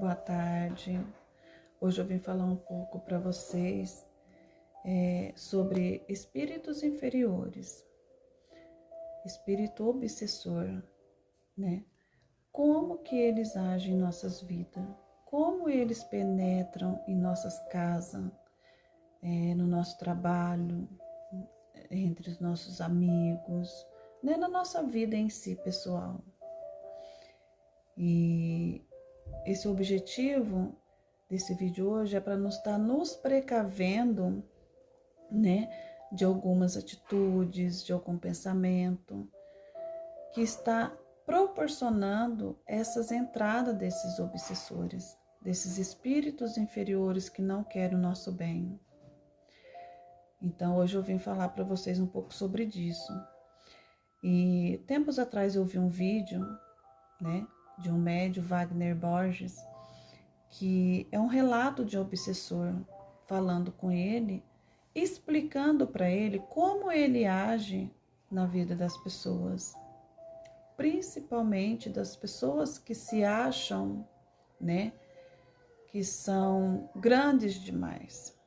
boa tarde. Hoje eu vim falar um pouco para vocês sobre espíritos inferiores, espírito obsessor, né? Como que eles agem em nossas vidas, como eles penetram em nossas casas, no nosso trabalho, entre os nossos amigos, né? Na nossa vida em si, pessoal. E esse objetivo desse vídeo hoje é para nos estar nos precavendo, né, de algumas atitudes, de algum pensamento que está proporcionando essas entradas desses obsessores, desses espíritos inferiores que não querem o nosso bem. Então hoje eu vim falar para vocês um pouco sobre isso. E tempos atrás eu vi um vídeo, né, de um médium, Wagner Borges, que é um relato de obsessor falando com ele, explicando para ele como ele age na vida das pessoas, principalmente das pessoas que se acham, né, que são grandes demais,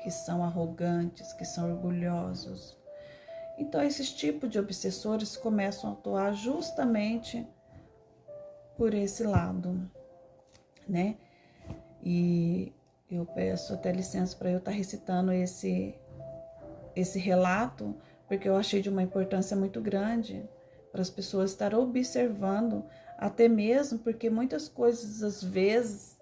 que são arrogantes, que são orgulhosos. Então esses tipos de obsessores começam a atuar justamente por esse lado, né? E eu peço até licença para eu estar recitando esse relato, porque eu achei de uma importância muito grande para as pessoas estar observando, até mesmo porque muitas coisas, às vezes,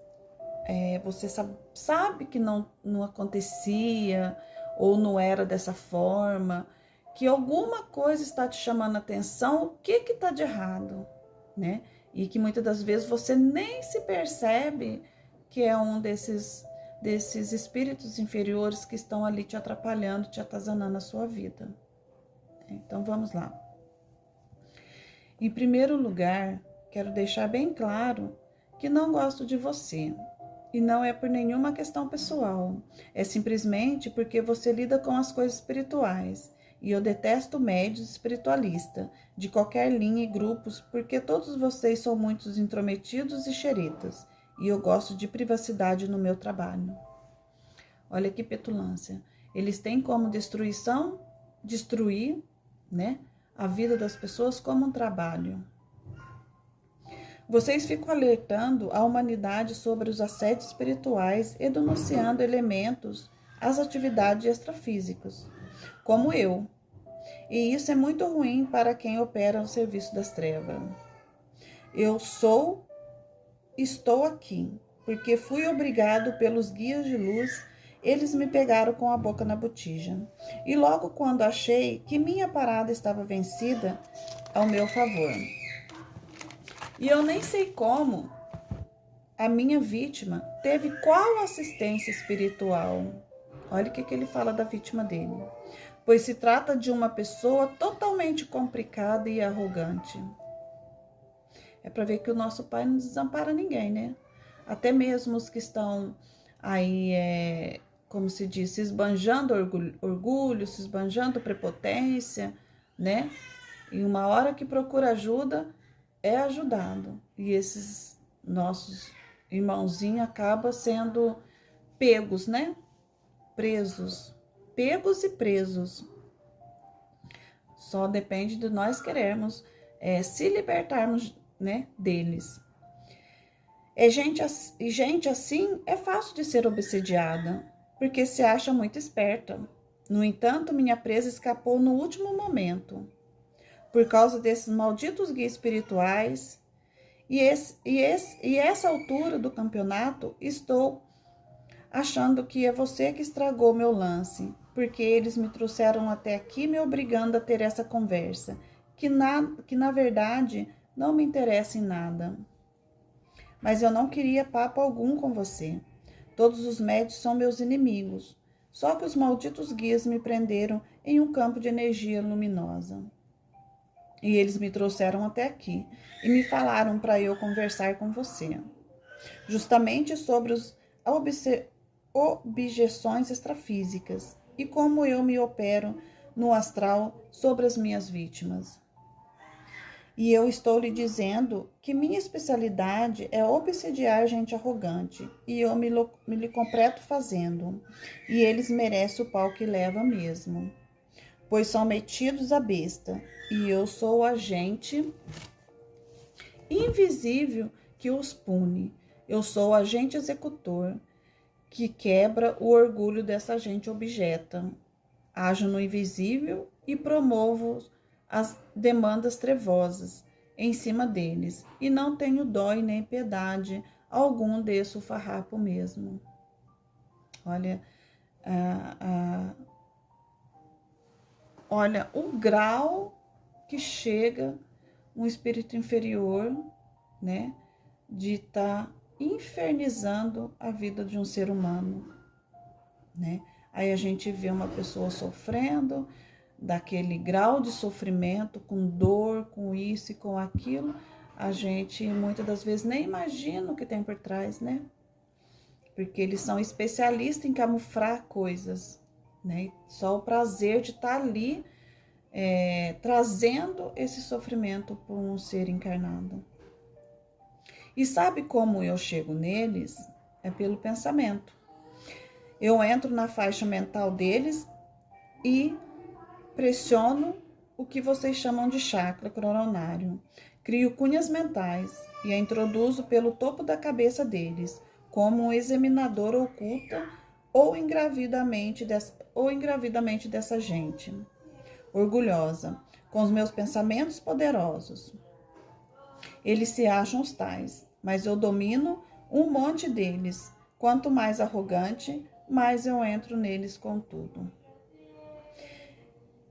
você sabe que não acontecia ou não era dessa forma, que alguma coisa está te chamando a atenção, o que está de errado, né? E que muitas das vezes você nem se percebe que é um desses espíritos inferiores que estão ali te atrapalhando, te atazanando a sua vida. Então vamos lá. Em primeiro lugar, quero deixar bem claro que não gosto de você. E não é por nenhuma questão pessoal. É simplesmente porque você lida com as coisas espirituais. E eu detesto médios espiritualistas, de qualquer linha e grupos, porque todos vocês são muito intrometidos e xeretas. E eu gosto de privacidade no meu trabalho. Olha que petulância. Eles têm como destruir, né, a vida das pessoas como um trabalho. Vocês ficam alertando a humanidade sobre os assédios espirituais e denunciando elementos às atividades extrafísicas, como eu. E isso é muito ruim para quem opera no serviço das trevas. Estou aqui, porque fui obrigado pelos guias de luz, eles me pegaram com a boca na botija. E logo quando achei que minha parada estava vencida ao meu favor. E eu nem sei como a minha vítima teve qual assistência espiritual. Olha o que ele fala da vítima dele. Pois se trata de uma pessoa totalmente complicada e arrogante. É para ver que o nosso Pai não desampara ninguém, né? Até mesmo os que estão aí, como se diz, se esbanjando orgulho, se esbanjando prepotência, né? E uma hora que procura ajuda, é ajudado. E esses nossos irmãozinhos acabam sendo pegos, né? Pegos e presos. Só depende de nós querermos se libertarmos, né, deles. Gente assim é fácil de ser obsediada, porque se acha muito esperta. No entanto, minha presa escapou no último momento. Por causa desses malditos guias espirituais, e essa altura do campeonato, estou achando que é você que estragou meu lance, porque eles me trouxeram até aqui me obrigando a ter essa conversa, que na verdade não me interessa em nada. Mas eu não queria papo algum com você. Todos os médios são meus inimigos, só que os malditos guias me prenderam em um campo de energia luminosa. E eles me trouxeram até aqui e me falaram para eu conversar com você, justamente sobre as objeções extrafísicas e como eu me opero no astral sobre as minhas vítimas. E eu estou lhe dizendo que minha especialidade é obsediar gente arrogante, e eu me lhe completo fazendo, e eles merecem o pau que leva mesmo, pois são metidos à besta, e eu sou o agente invisível que os pune. Eu sou o agente executor, que quebra o orgulho dessa gente objeta. Ajo no invisível e promovo as demandas trevosas em cima deles, e não tenho dó e nem piedade algum desse farrapo mesmo. Olha, olha o grau que chega um espírito inferior, né, de estar infernizando a vida de um ser humano, né? Aí a gente vê uma pessoa sofrendo, daquele grau de sofrimento, com dor, com isso e com aquilo, a gente muitas das vezes nem imagina o que tem por trás, né? Porque eles são especialistas em camuflar coisas, né? Só o prazer de estar ali trazendo esse sofrimento por um ser encarnado. E sabe como eu chego neles? É pelo pensamento. Eu entro na faixa mental deles e pressiono o que vocês chamam de chakra coronário. Crio cunhas mentais e a introduzo pelo topo da cabeça deles, como um examinador oculta ou engravidamente dessa gente, orgulhosa, com os meus pensamentos poderosos. Eles se acham os tais, mas eu domino um monte deles. Quanto mais arrogante, mais eu entro neles com tudo.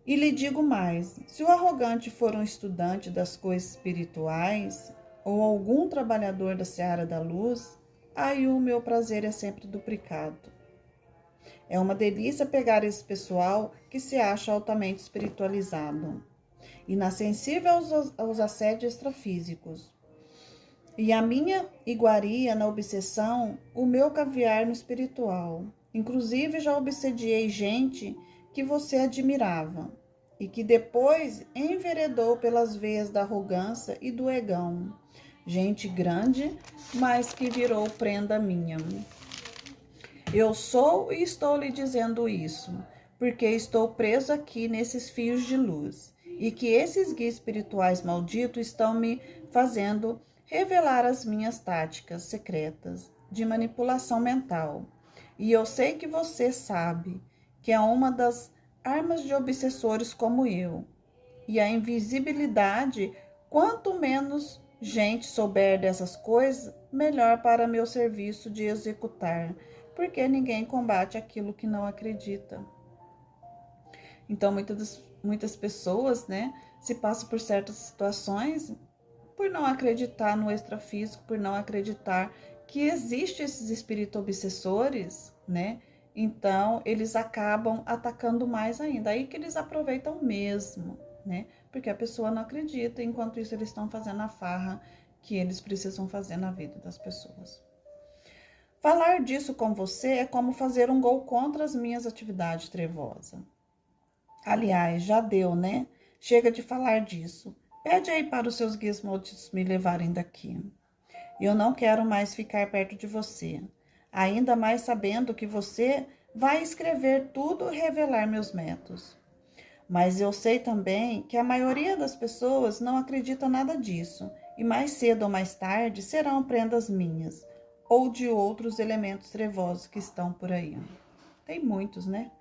E lhe digo mais, se o arrogante for um estudante das coisas espirituais ou algum trabalhador da seara da luz, aí o meu prazer é sempre duplicado. É uma delícia pegar esse pessoal que se acha altamente espiritualizado, inassensível aos assédios extrafísicos. E a minha iguaria na obsessão, o meu caviar no espiritual. Inclusive já obsediei gente que você admirava e que depois enveredou pelas veias da arrogância e do egão. Gente grande, mas que virou prenda minha. Eu sou e estou lhe dizendo isso, porque estou preso aqui nesses fios de luz e que esses guias espirituais malditos estão me fazendo revelar as minhas táticas secretas de manipulação mental. E eu sei que você sabe que é uma das armas de obsessores como eu. E a invisibilidade, quanto menos gente souber dessas coisas, melhor para meu serviço de executar, porque ninguém combate aquilo que não acredita. Então, muitas pessoas, né, se passam por certas situações por não acreditar no extrafísico, por não acreditar que existem esses espíritos obsessores, né? Então, eles acabam atacando mais ainda. Aí que eles aproveitam mesmo, né? Porque a pessoa não acredita, enquanto isso eles estão fazendo a farra que eles precisam fazer na vida das pessoas. Falar disso com você é como fazer um gol contra as minhas atividades trevosas. Aliás, já deu, né? Chega de falar disso. Pede aí para os seus guias malditos me levarem daqui. Eu não quero mais ficar perto de você. Ainda mais sabendo que você vai escrever tudo e revelar meus métodos. Mas eu sei também que a maioria das pessoas não acredita nada disso. E mais cedo ou mais tarde serão prendas minhas. Ou de outros elementos trevosos que estão por aí. Tem muitos, né?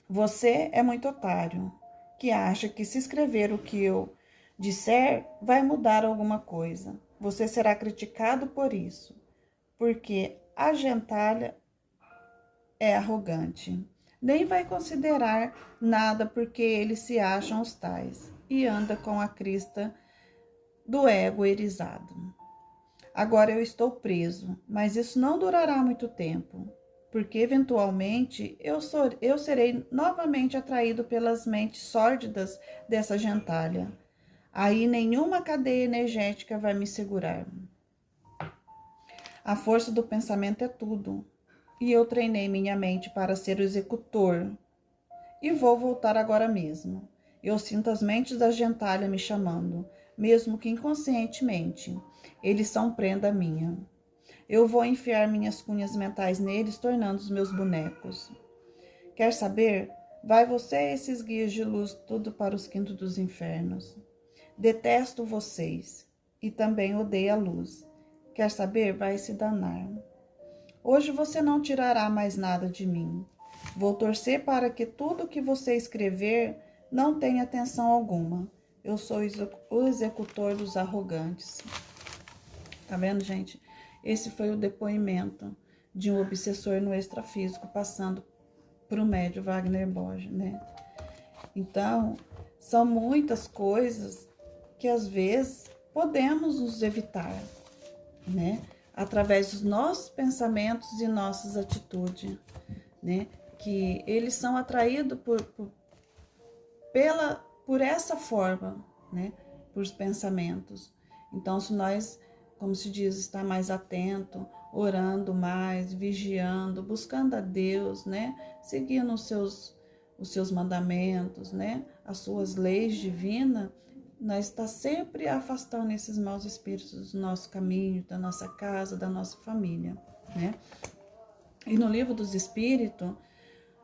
Você é muito otário, que acha que se escrever o que eu disser vai mudar alguma coisa. Você será criticado por isso, porque a gentalha é arrogante. Nem vai considerar nada porque eles se acham os tais e anda com a crista do ego erizado. Agora eu estou preso, mas isso não durará muito tempo, porque eventualmente eu serei novamente atraído pelas mentes sórdidas dessa gentalha. Aí nenhuma cadeia energética vai me segurar. A força do pensamento é tudo, e eu treinei minha mente para ser o executor, e vou voltar agora mesmo. Eu sinto as mentes da gentalha me chamando, mesmo que inconscientemente. Eles são prenda minha. Eu vou enfiar minhas cunhas mentais neles, tornando os meus bonecos. Quer saber? Vai você e esses guias de luz tudo para os quintos dos infernos. Detesto vocês e também odeio a luz. Quer saber? Vai se danar. Hoje você não tirará mais nada de mim. Vou torcer para que tudo que você escrever não tenha atenção alguma. Eu sou o executor dos arrogantes. Tá vendo, gente? Esse foi o depoimento de um obsessor no extrafísico passando para o médium Wagner Borges, né? Então, são muitas coisas que às vezes podemos nos evitar, né? Através dos nossos pensamentos e nossas atitudes, né? Que eles são atraídos por essa forma, né? Por pensamentos. Então, se nós, como se diz, estar mais atento, orando mais, vigiando, buscando a Deus, né? Seguindo os seus mandamentos, né? As suas leis divinas, nós está sempre afastando esses maus espíritos do nosso caminho, da nossa casa, da nossa família, né? E no livro dos Espíritos,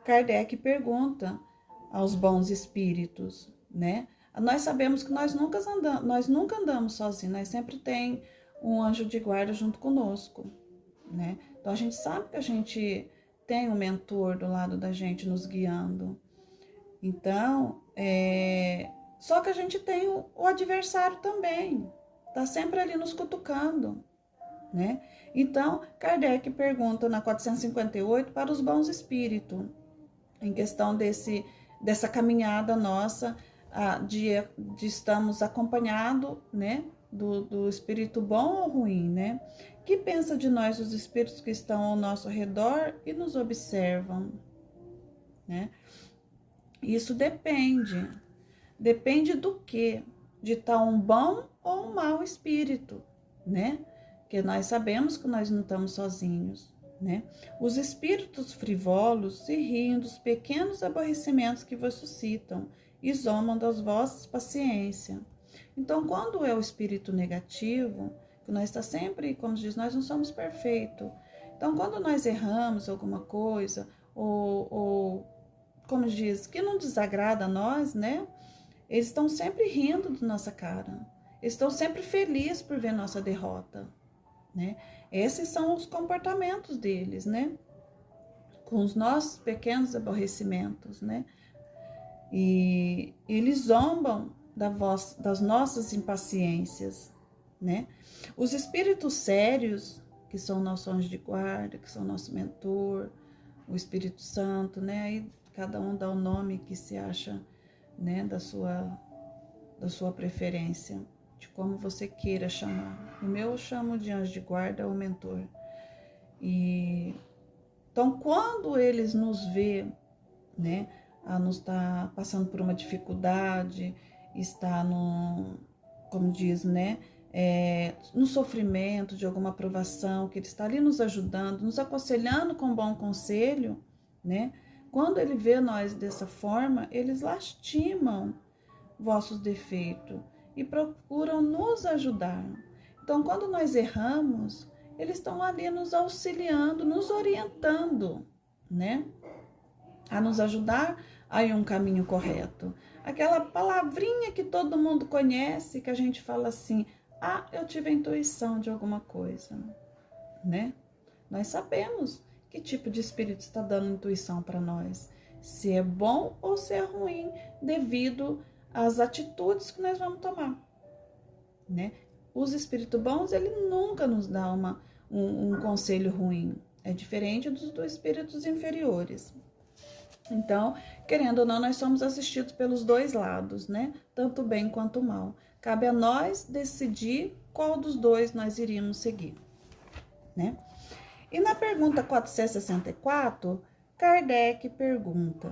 Kardec pergunta aos bons espíritos, né? Nós sabemos que nós nunca andamos sozinhos, nós sempre tem um anjo de guarda junto conosco, né? Então a gente sabe que a gente tem um mentor do lado da gente nos guiando. Então, só que a gente tem o adversário também, tá sempre ali nos cutucando, né? Então, Kardec pergunta na 458 para os bons espíritos, em questão dessa caminhada nossa, de estarmos acompanhados, né, do espírito bom ou ruim, né? Que pensa de nós os espíritos que estão ao nosso redor e nos observam, né? Isso depende do quê? De estar um bom ou um mau espírito, né? Porque nós sabemos que nós não estamos sozinhos, né? Os espíritos frivolos se riem dos pequenos aborrecimentos que vos suscitam e zombam das vossas paciências. Então, quando é o espírito negativo, que nós está sempre, como diz, nós não somos perfeitos. Então, quando nós erramos alguma coisa, ou como diz, que não desagrada a nós, né? Eles estão sempre rindo da nossa cara. Eles estão sempre felizes por ver nossa derrota, né? Esses são os comportamentos deles, né? Com os nossos pequenos aborrecimentos, né? E eles zombam das nossas impaciências, né? Os espíritos sérios, que são nosso anjo de guarda, que são nosso mentor, o Espírito Santo, né? Aí cada um dá o nome que se acha, né? Da sua preferência, de como você queira chamar. O meu eu chamo de anjo de guarda ou mentor. Então, quando eles nos vê, né, a nos estar passando por uma dificuldade, está no, como diz, né, no sofrimento de alguma provação, que ele está ali nos ajudando, nos aconselhando com bom conselho, né? Quando ele vê nós dessa forma, eles lastimam vossos defeitos e procuram nos ajudar. Então, quando nós erramos, eles estão ali nos auxiliando, nos orientando, né? A nos ajudar a ir um caminho correto. Aquela palavrinha que todo mundo conhece, que a gente fala assim, eu tive a intuição de alguma coisa, né? Nós sabemos que tipo de espírito está dando intuição para nós, se é bom ou se é ruim, devido às atitudes que nós vamos tomar, né? Os espíritos bons, ele nunca nos dá um conselho ruim, é diferente dos espíritos inferiores. Então, querendo ou não, nós somos assistidos pelos dois lados, né? Tanto o bem quanto o mal. Cabe a nós decidir qual dos dois nós iríamos seguir, né? E na pergunta 464, Kardec pergunta: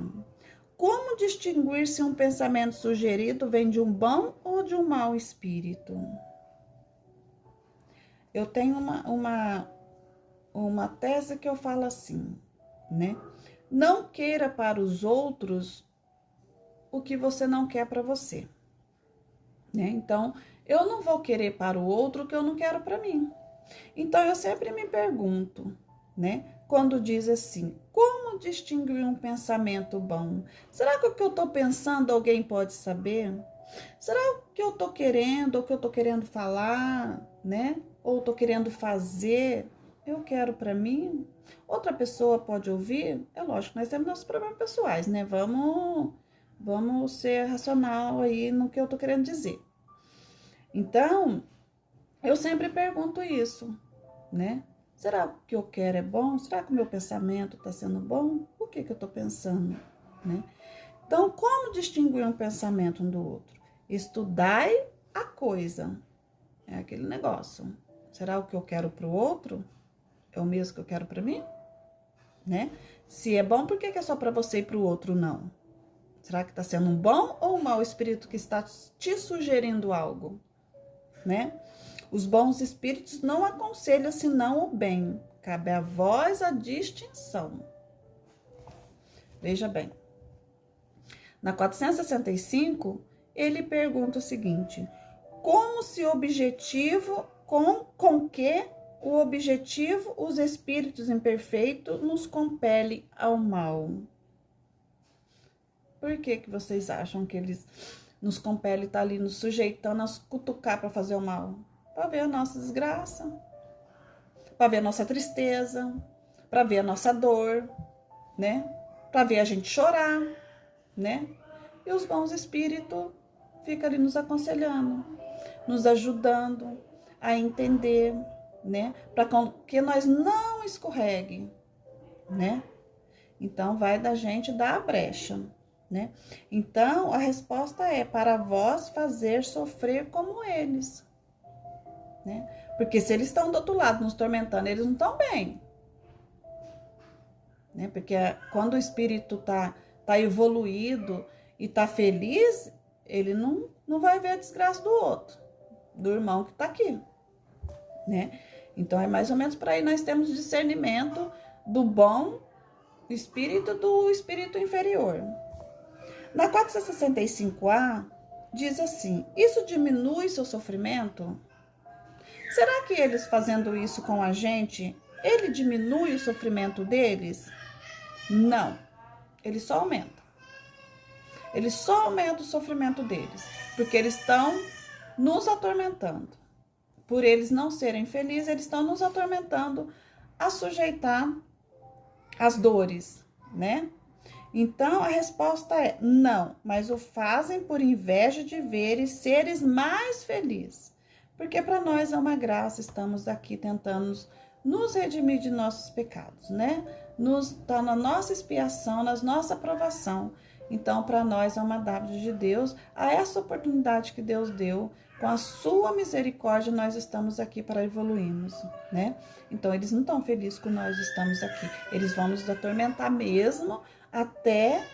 como distinguir se um pensamento sugerido vem de um bom ou de um mau espírito? Eu tenho uma tese que eu falo assim, né? Não queira para os outros o que você não quer para você, né? Então, eu não vou querer para o outro o que eu não quero para mim. Então, eu sempre me pergunto, né? Quando diz assim, como distinguir um pensamento bom? Será que o que eu estou pensando alguém pode saber? Será que eu estou querendo, ou que eu estou querendo falar, né? Ou estou querendo fazer, eu quero para mim? Outra pessoa pode ouvir? É lógico, nós temos nossos problemas pessoais, né? Vamos ser racional aí no que eu estou querendo dizer. Então, eu sempre pergunto isso, né? Será que o que eu quero é bom? Será que o meu pensamento está sendo bom? O que eu estou pensando, né? Então, como distinguir um pensamento um do outro? Estudai a coisa. É aquele negócio. Será o que eu quero para o outro? É o mesmo que eu quero para mim? Né? Se é bom, por que é só para você e para o outro não? Será que está sendo um bom ou um mau espírito que está te sugerindo algo? Né? Os bons espíritos não aconselham senão o bem. Cabe a vós a distinção. Veja bem. Na 465, ele pergunta o seguinte: como se objetivo, com que o objetivo, os espíritos imperfeitos, nos compele ao mal? Por que vocês acham que eles nos compelem a estar ali nos sujeitando a cutucar para fazer o mal? Para ver a nossa desgraça, para ver a nossa tristeza, para ver a nossa dor, né? Para ver a gente chorar, né? E os bons espíritos ficam ali nos aconselhando, nos ajudando a entender, né? Para que nós não escorregue, né? Então, vai da gente dar a brecha, né? Então, a resposta é para vós fazer sofrer como eles, né? Porque se eles estão do outro lado nos tormentando, eles não estão bem, né? Porque quando o espírito tá evoluído e tá feliz, ele não vai ver a desgraça do outro, do irmão que tá aqui, né? Então, é mais ou menos para aí nós temos discernimento do bom espírito do espírito inferior. Na 465A, diz assim: isso diminui seu sofrimento? Será que eles fazendo isso com a gente, ele diminui o sofrimento deles? Não, ele só aumenta. Ele só aumenta o sofrimento deles, porque eles estão nos atormentando. Por eles não serem felizes, eles estão nos atormentando a sujeitar as dores, né? Então, a resposta é não, mas o fazem por inveja de ver seres mais felizes. Porque para nós é uma graça, estamos aqui tentando nos redimir de nossos pecados, né? Tá na nossa expiação, na nossa aprovação. Então, para nós é uma dádiva de Deus, a essa oportunidade que Deus deu, com a sua misericórdia, nós estamos aqui para evoluirmos, né? Então, eles não estão felizes com nós estamos aqui. Eles vão nos atormentar mesmo, até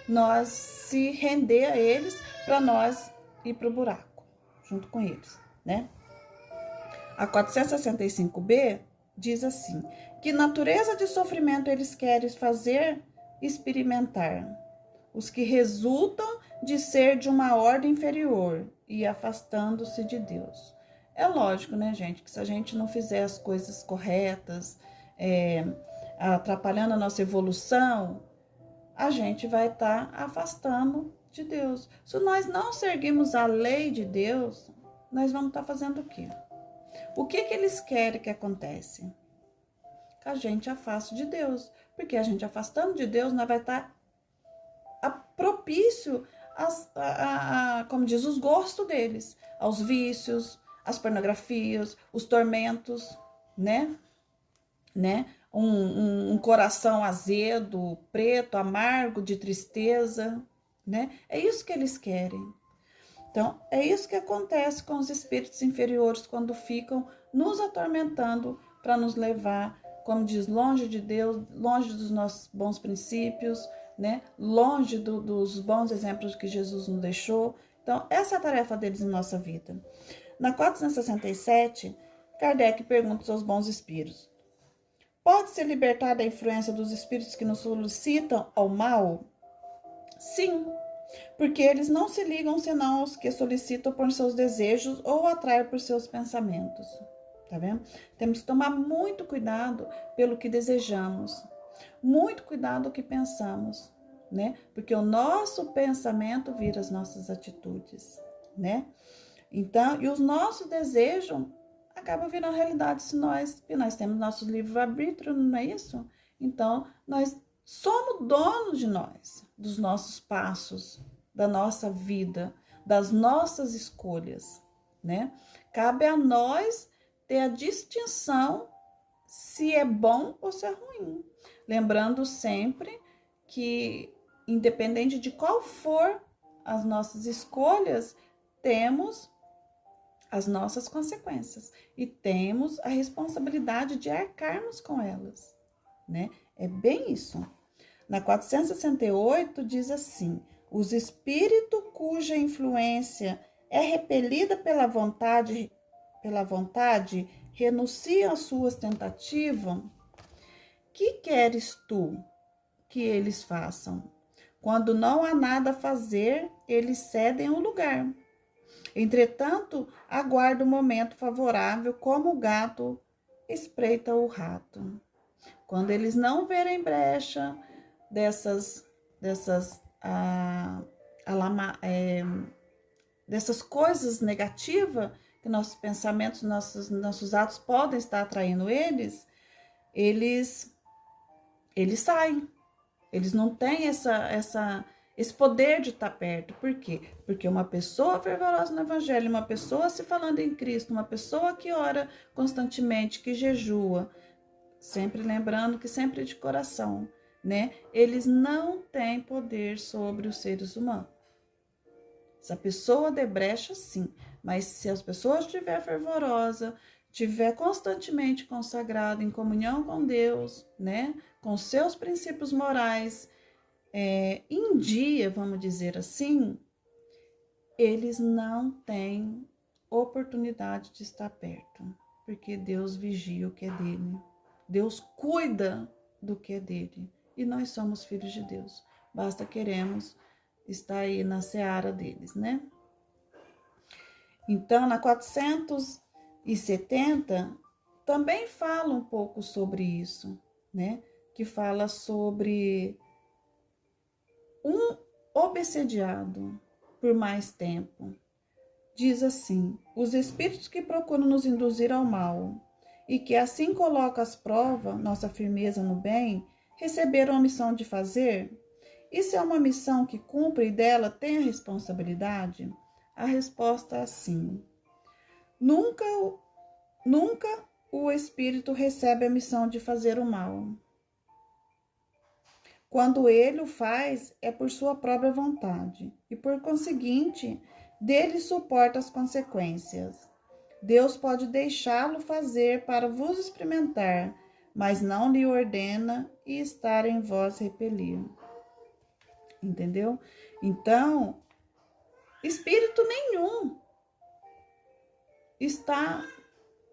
nós se render a eles, para nós ir para o buraco, junto com eles, né? A 465B diz assim: que natureza de sofrimento eles querem fazer experimentar? Os que resultam de ser de uma ordem inferior e afastando-se de Deus. É lógico, né, gente, que se a gente não fizer as coisas corretas, atrapalhando a nossa evolução, a gente vai estar afastando de Deus. Se nós não seguirmos a lei de Deus, nós vamos estar fazendo o quê? O que eles querem que aconteça? Que a gente afaste de Deus. Porque a gente afastando de Deus, nós vai estar propício como diz, os gostos deles, aos vícios, às pornografias, os tormentos, né? Um coração azedo, preto, amargo, de tristeza, né? É isso que eles querem. Então, é isso que acontece com os espíritos inferiores quando ficam nos atormentando para nos levar, como diz, longe de Deus, longe dos nossos bons princípios, né? Longe dos bons exemplos que Jesus nos deixou. Então, essa é a tarefa deles em nossa vida. Na 467, Kardec pergunta aos bons espíritos: pode-se libertar da influência dos espíritos que nos solicitam ao mal? Sim, porque eles não se ligam senão aos que solicitam por seus desejos ou atraem por seus pensamentos. Tá vendo? Temos que tomar muito cuidado pelo que desejamos, muito cuidado com o que pensamos, né? Porque o nosso pensamento vira as nossas atitudes, né? Então, e os nossos desejos acabam virando realidade se nós temos nosso livre-arbítrio, não é isso? Então, nós somos donos de nós, dos nossos passos, da nossa vida, das nossas escolhas, né? Cabe a nós ter a distinção se é bom ou se é ruim. Lembrando sempre que, independente de qual for as nossas escolhas, temos as nossas consequências e temos a responsabilidade de arcarmos com elas, né? É bem isso. Na 468 diz assim: os espíritos cuja influência é repelida pela vontade, renunciam às suas tentativas. Que queres tu que eles façam? Quando não há nada a fazer, eles cedem o lugar. Entretanto, aguarda o momento favorável, como o gato espreita o rato. Quando eles não verem brecha dessas coisas negativas que nossos pensamentos, nossos atos podem estar atraindo eles saem. Eles não têm esse poder de estar perto. Por quê? Porque uma pessoa fervorosa no evangelho, uma pessoa se falando em Cristo, uma pessoa que ora constantemente, que jejua, sempre lembrando que sempre de coração, né? Eles não têm poder sobre os seres humanos. Se a pessoa der brecha, sim, mas se as pessoas estiver fervorosa, estiver constantemente consagrada em comunhão com Deus, né, com seus princípios morais, em dia, vamos dizer assim, eles não têm oportunidade de estar perto, porque Deus vigia o que é dele, Deus cuida do que é dele, e nós somos filhos de Deus, basta queremos estar aí na seara deles, né? Então, na 470, também fala um pouco sobre isso, né? Que fala sobre um obsediado por mais tempo. Diz assim: os espíritos que procuram nos induzir ao mal e que assim colocam às provas nossa firmeza no bem, receberam a missão de fazer? Isso é uma missão que cumpre e dela tem a responsabilidade? A resposta é sim. Nunca o espírito recebe a missão de fazer o mal. Quando ele o faz, é por sua própria vontade e, por conseguinte, dele suporta as consequências. Deus pode deixá-lo fazer para vos experimentar, mas não lhe ordena e estar em vós repelir. Entendeu? Então, espírito nenhum está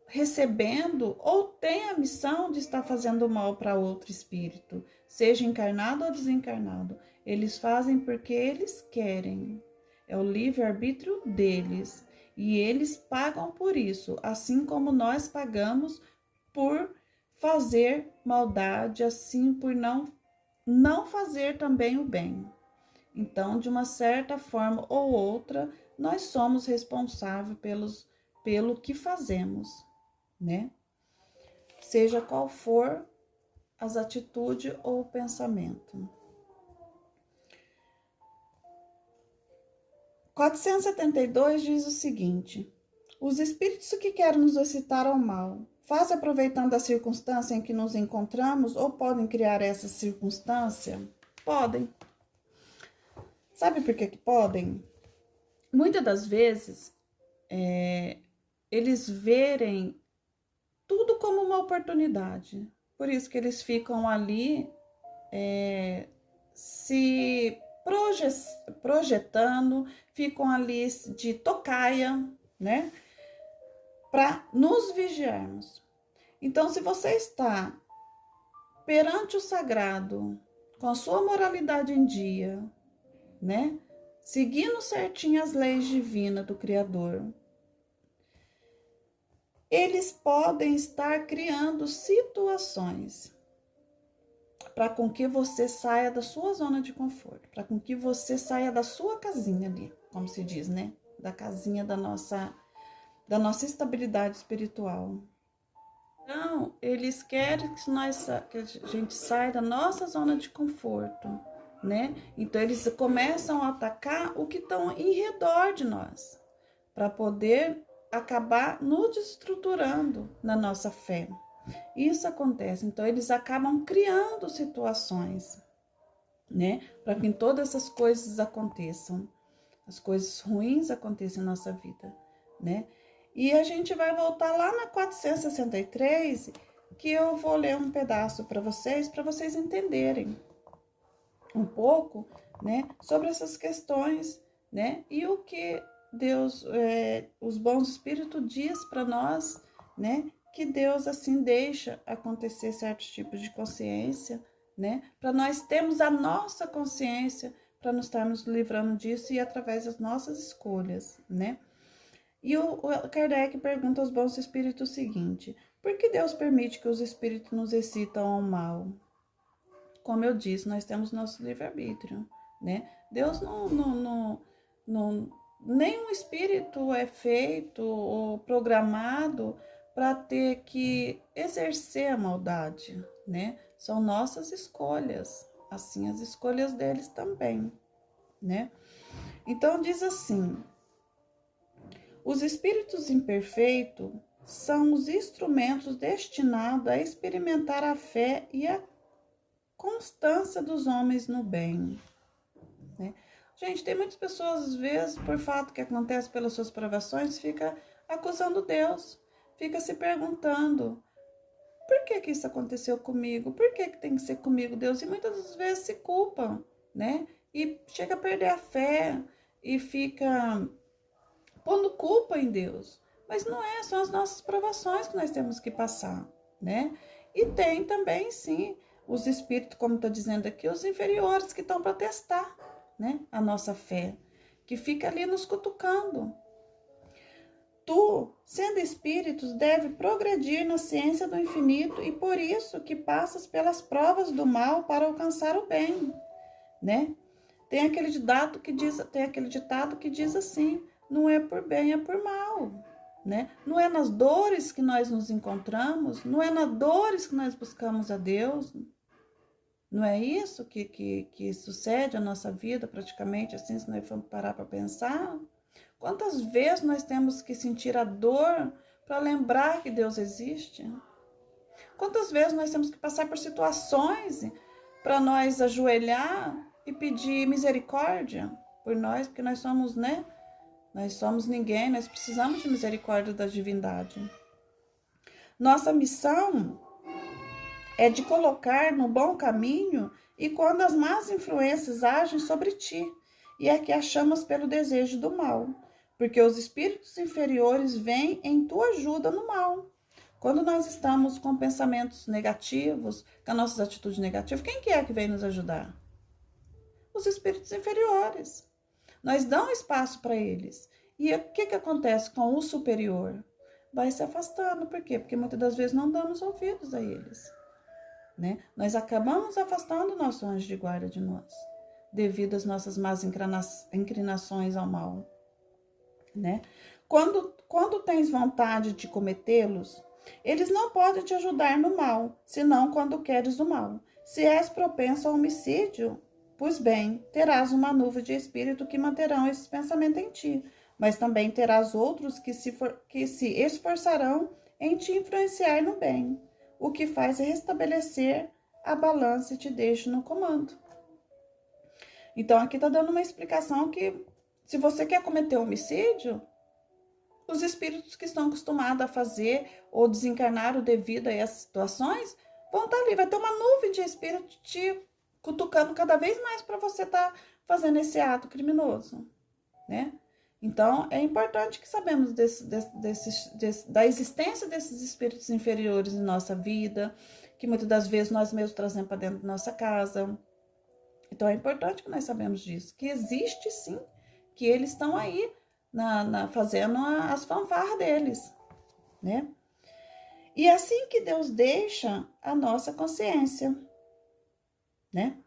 recebendo ou tem a missão de estar fazendo mal para outro espírito, seja encarnado ou desencarnado. Eles fazem porque eles querem. É o livre-arbítrio deles. E eles pagam por isso, assim como nós pagamos por fazer maldade, assim por não fazer também o bem. Então, de uma certa forma ou outra, nós somos responsáveis pelo que fazemos, né? Seja qual for as atitudes ou o pensamento. 472 diz o seguinte: os espíritos que querem nos excitar ao mal, fazem aproveitando a circunstância em que nos encontramos ou podem criar essa circunstância? Podem. Sabe por que podem? Muitas das vezes, eles verem tudo como uma oportunidade. Por isso que eles ficam ali se projetando, ficam ali de tocaia, né? Para nos vigiarmos. Então, se você está perante o sagrado, com a sua moralidade em dia, né? seguindo certinho as leis divinas do Criador, eles podem estar criando situações para com que você saia da sua zona de conforto, para com que você saia da sua casinha ali, como se diz, né? Da casinha da nossa estabilidade espiritual. Então, eles querem que a gente saia da nossa zona de conforto, né? Então, eles começam a atacar o que estão em redor de nós, para poder acabar nos desestruturando na nossa fé. Isso acontece, então eles acabam criando situações, né? Para que todas essas coisas aconteçam, as coisas ruins aconteçam na nossa vida, né? E a gente vai voltar lá na 463, que eu vou ler um pedaço para vocês entenderem um pouco, né? Sobre essas questões, né? E o que Deus, os bons espíritos diz para nós, né? Que Deus assim deixa acontecer certos tipos de consciência, né? Para nós termos a nossa consciência, para nos estarmos livrando disso e através das nossas escolhas, né? E o Kardec pergunta aos bons espíritos o seguinte: por que Deus permite que os espíritos nos excitam ao mal? Como eu disse, nós temos nosso livre-arbítrio, né? Deus nenhum espírito é feito ou programado para ter que exercer a maldade, né? São nossas escolhas, assim as escolhas deles também, né? Então diz assim: os espíritos imperfeitos são os instrumentos destinados a experimentar a fé e a constância dos homens no bem, né? Gente, tem muitas pessoas, às vezes, por fato que acontece pelas suas provações, fica acusando Deus, fica se perguntando: por que isso aconteceu comigo? Por que tem que ser comigo, Deus? E muitas vezes se culpam, né? E chega a perder a fé e fica pondo culpa em Deus. Mas não é, são as nossas provações que nós temos que passar, né? E tem também, sim, os espíritos, como está dizendo aqui, os inferiores que estão para testar, né, a nossa fé, que fica ali nos cutucando. Tu, sendo espíritos, deve progredir na ciência do infinito e por isso que passas pelas provas do mal para alcançar o bem, né? Tem aquele ditado que diz assim: não é por bem, é por mal, né? Não é nas dores que nós nos encontramos, não é nas dores que nós buscamos a Deus. Não é isso que sucede a nossa vida, praticamente, assim, se nós formos parar para pensar? Quantas vezes nós temos que sentir a dor para lembrar que Deus existe? Quantas vezes nós temos que passar por situações para nós ajoelhar e pedir misericórdia por nós, porque nós somos, né? Nós somos ninguém, nós precisamos de misericórdia da divindade. Nossa missão é de colocar no bom caminho e quando as más influências agem sobre ti, e é que achamos pelo desejo do mal, porque os espíritos inferiores vêm em tua ajuda no mal. Quando nós estamos com pensamentos negativos, com as nossas atitudes negativas, quem que é que vem nos ajudar? Os espíritos inferiores. Nós damos espaço para eles. E o que acontece com o superior? Vai se afastando. Por quê? Porque muitas das vezes não damos ouvidos a eles, né? Nós acabamos afastando o nosso anjo de guarda de nós, devido às nossas más inclinações ao mal, né? Quando tens vontade de cometê-los, eles não podem te ajudar no mal, senão quando queres o mal. Se és propenso ao homicídio, pois bem, terás uma nuvem de espírito que manterão esse pensamento em ti, mas também terás outros que se esforçarão em te influenciar no bem, o que faz é restabelecer a balança e te deixa no comando. Então, aqui está dando uma explicação que, se você quer cometer homicídio, os espíritos que estão acostumados a fazer ou desencarnar o devido a essas situações vão estar ali. Vai ter uma nuvem de espírito te cutucando cada vez mais para você estar fazendo esse ato criminoso, né? Então, é importante que sabemos da existência desses espíritos inferiores em nossa vida, que muitas das vezes nós mesmos trazemos para dentro da nossa casa. Então, é importante que nós sabemos disso, que existe sim que eles estão aí fazendo as fanfarras deles, né? E é assim que Deus deixa a nossa consciência, né?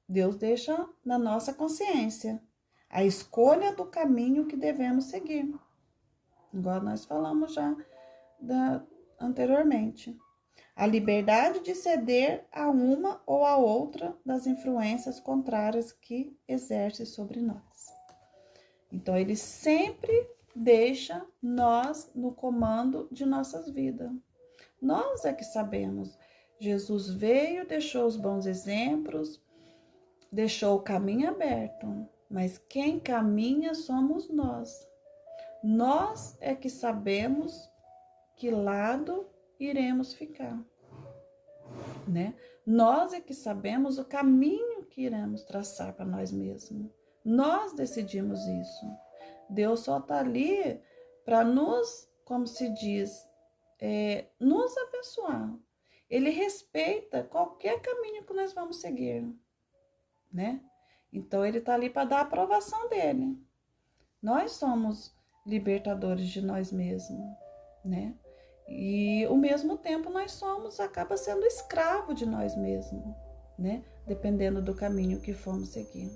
Deus deixa na nossa consciência a escolha do caminho que devemos seguir, igual nós falamos já anteriormente. A liberdade de ceder a uma ou a outra das influências contrárias que exerce sobre nós. Então, ele sempre deixa nós no comando de nossas vidas. Nós é que sabemos. Jesus veio, deixou os bons exemplos, deixou o caminho aberto, mas quem caminha somos nós. Nós é que sabemos que lado iremos ficar, né? Nós é que sabemos o caminho que iremos traçar para nós mesmos. Nós decidimos isso. Deus só está ali para nos, como se diz, nos abençoar. Ele respeita qualquer caminho que nós vamos seguir, né? Então, ele está ali para dar a aprovação dele. Nós somos libertadores de nós mesmos, né? E ao mesmo tempo nós acaba sendo escravo de nós mesmos, né? Dependendo do caminho que formos seguir.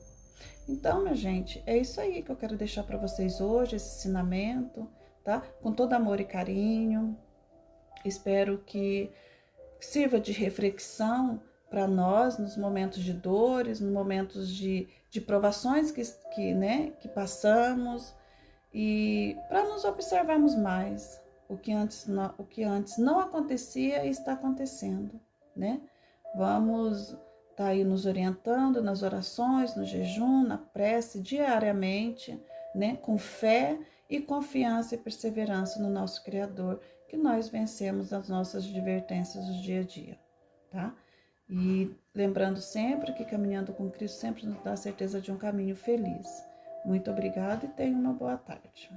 Então, minha gente, é isso aí que eu quero deixar para vocês hoje, esse ensinamento, tá? Com todo amor e carinho. Espero que sirva de reflexão para nós nos momentos de dores, nos momentos de provações que passamos, e para nos observarmos mais o que antes não acontecia e está acontecendo, né? Vamos estar aí nos orientando nas orações, no jejum, na prece, diariamente, né? Com fé e confiança e perseverança no nosso Criador, que nós vencemos as nossas advertências do dia a dia, tá? E lembrando sempre que caminhando com Cristo sempre nos dá a certeza de um caminho feliz. Muito obrigada e tenha uma boa tarde.